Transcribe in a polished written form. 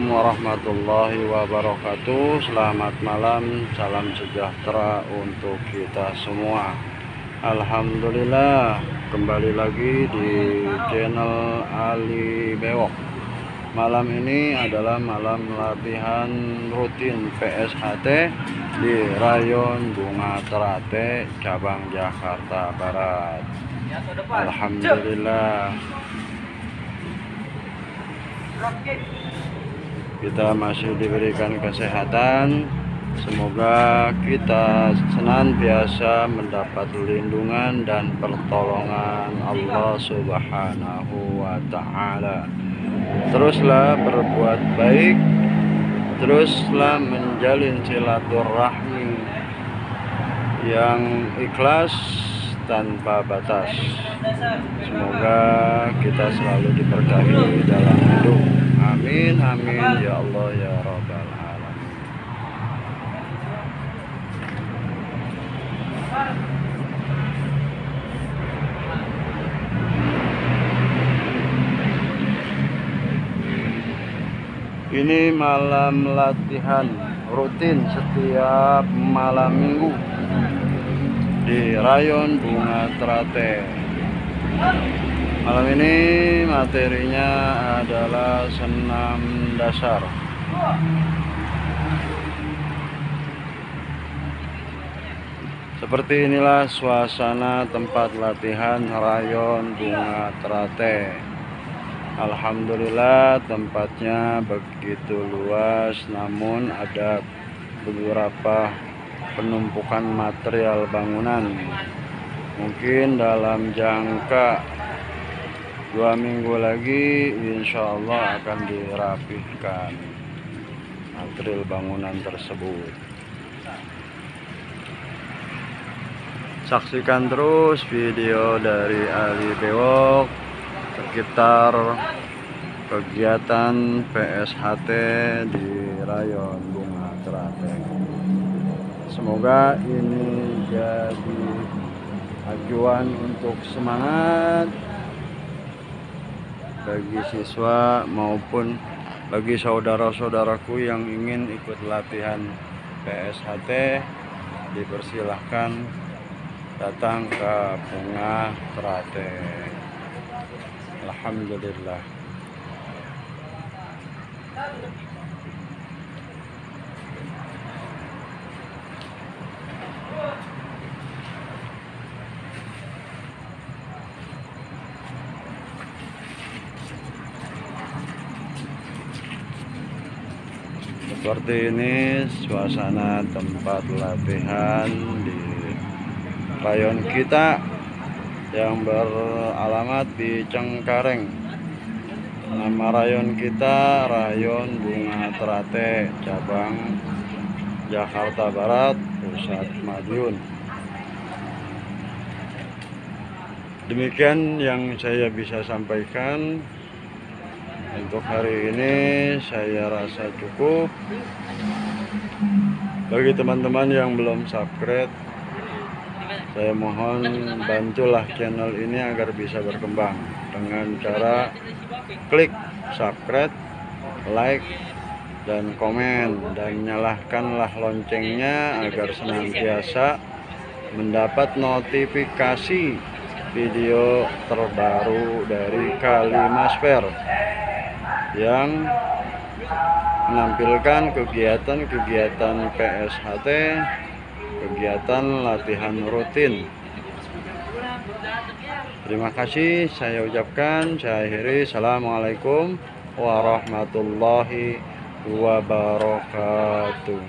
warahmatullahi wabarakatuh. Selamat malam, salam sejahtera untuk kita semua. Alhamdulillah, kembali lagi di channel Ali Bewok. Malam ini adalah malam latihan rutin PSHT di Rayon Bunga Ternate, cabang Jakarta Barat. Alhamdulillah, kita masih diberikan kesehatan. Semoga kita senantiasa mendapat lindungan dan pertolongan Allah Subhanahu wa Ta'ala. Teruslah berbuat baik, teruslah menjalin silaturahmi yang ikhlas tanpa batas. Semoga kita selalu diberkahi dalam hidup. Amin, amin, ya Allah, ya Rabbal Alamin. Ini malam latihan rutin setiap malam minggu di Rayon Bunga Ternate. Malam ini materinya adalah senam dasar. Seperti inilah suasana tempat latihan Rayon Bunga Ternate. Alhamdulillah, tempatnya begitu luas, namun ada beberapa penumpukan material bangunan. Mungkin dalam jangka 2 minggu lagi insya Allah akan dirapihkan material bangunan tersebut. Saksikan terus video dari Ali Bewok sekitar kegiatan PSHT di Rayon Bunga Ternate. Semoga ini jadi acuan untuk semangat bagi siswa maupun bagi saudara-saudaraku yang ingin ikut latihan PSHT. Dipersilahkan datang ke Bunga Ternate. Alhamdulillah. Seperti ini suasana tempat latihan di rayon kita yang beralamat di Cengkareng. Nama rayon kita Rayon Bunga Ternate, cabang Jakarta Barat, Pusat Madiun. Demikian yang saya bisa sampaikan untuk hari ini. Saya rasa cukup. Bagi teman-teman yang belum subscribe, saya mohon bantulah channel ini agar bisa berkembang dengan cara klik subscribe, like, dan komen, dan nyalakanlah loncengnya agar senantiasa mendapat notifikasi video terbaru dari Kalimasfer yang menampilkan kegiatan-kegiatan PSHT, kegiatan latihan rutin. Terima kasih saya ucapkan, saya akhiri. Assalamualaikum warahmatullahi wabarakatuh.